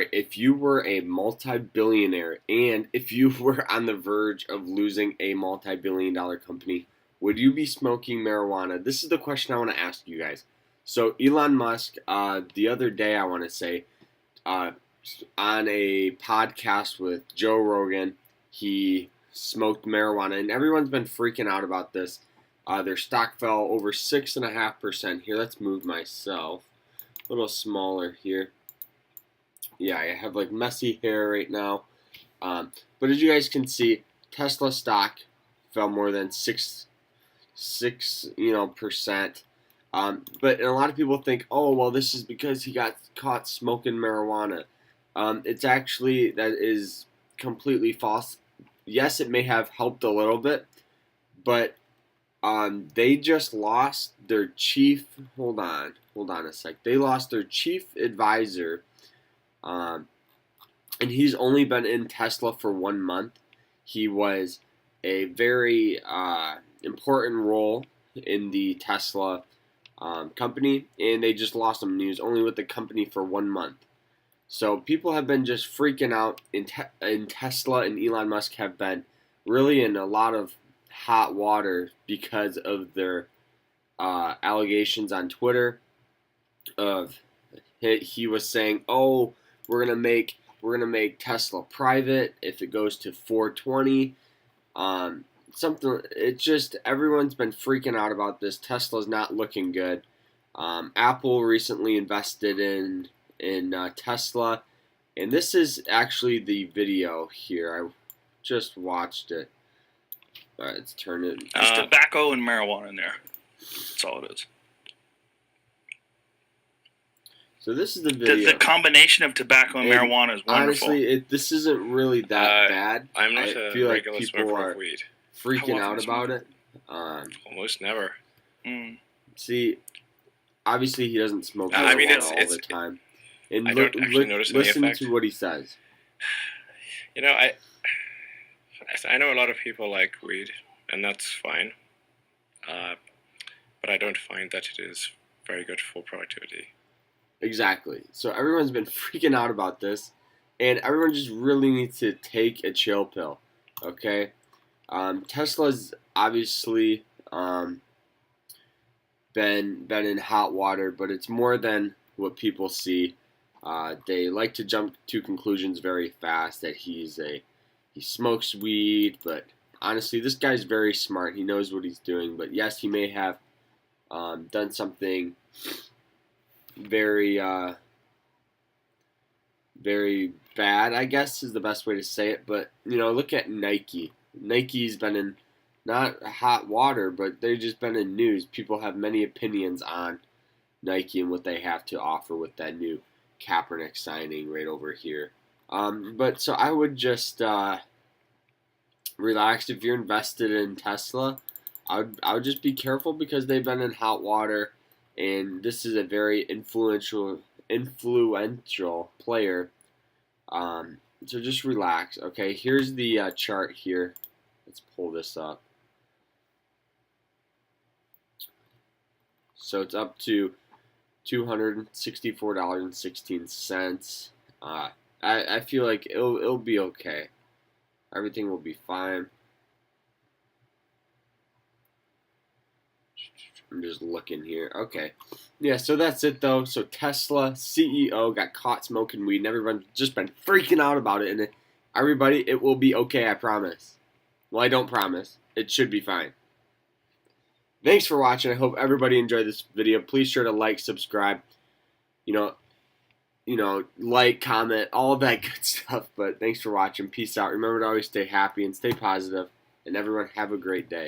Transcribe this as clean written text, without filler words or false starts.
right, if you were a multi-billionaire and if you were on the verge of losing a multi-billion-dollar company, would you be smoking marijuana? This is the question I want to ask you guys. So Elon Musk, the other day, I want to say, uh, on a podcast with Joe Rogan, he smoked marijuana, and everyone's been freaking out about this. Their stock fell over 6.5%. Here, let's move myself a little smaller here. Yeah, I have like messy hair right now. But as you guys can see, Tesla stock fell more than six percent. But a lot of people think, oh well, this is because he got caught smoking marijuana. It's actually that is completely false. Yes, it may have helped a little bit, but they just lost their chief. Hold on a sec. They lost their chief advisor. And he's only been in Tesla for 1 month. He was a very important role in the Tesla company, and they just lost him. And he was only with the company for 1 month. So people have been just freaking out in Tesla, and Elon Musk have been really in a lot of hot water because of their allegations on Twitter. Of he was saying, "Oh, we're gonna make Tesla private if it goes to 420." Something. It's just everyone's been freaking out about this. Tesla's not looking good. Apple recently invested in Tesla, and this is actually the video here. I just watched it. All right, let's turn it. There's tobacco and marijuana in there. That's all it is. So this is the video. The combination of tobacco and marijuana is wonderful. Honestly, this isn't really that bad. I'm not a feel like regular people smoker are of weed. freaking out about it. Almost never. See, obviously he doesn't smoke I mean, marijuana all the time. And I don't actually notice any listen effect. to what he says. You know, I know a lot of people like weed, and that's fine. But I don't find that it is very good for productivity. Exactly. So everyone's been freaking out about this, and everyone just really needs to take a chill pill. Okay. Tesla's obviously been in hot water, but it's more than what people see. They like to jump to conclusions very fast that he smokes weed, but honestly, this guy's very smart. He knows what he's doing. But yes, he may have done something very very bad, I guess is the best way to say it. But look at Nike. Nike's been in not hot water, but they've just been in news. People have many opinions on Nike and what they have to offer with that new Kaepernick signing right over here. But so I would just relax if you're invested in Tesla. I would just be careful because they've been in hot water, and this is a very influential player. So just relax. Okay, here's the chart here. Let's pull this up. So it's up to $264.16. I feel like it'll be okay. Everything will be fine. I'm just looking here. Okay. Yeah, so that's it though. So Tesla CEO got caught smoking weed, and everyone's just been freaking out about it. And everybody, it will be okay, I promise. Well, I don't promise. It should be fine. Thanks for watching. I hope everybody enjoyed this video. Please sure to like, subscribe, like, comment, all of that good stuff. But thanks for watching. Peace out. Remember to always stay happy and stay positive. And everyone have a great day.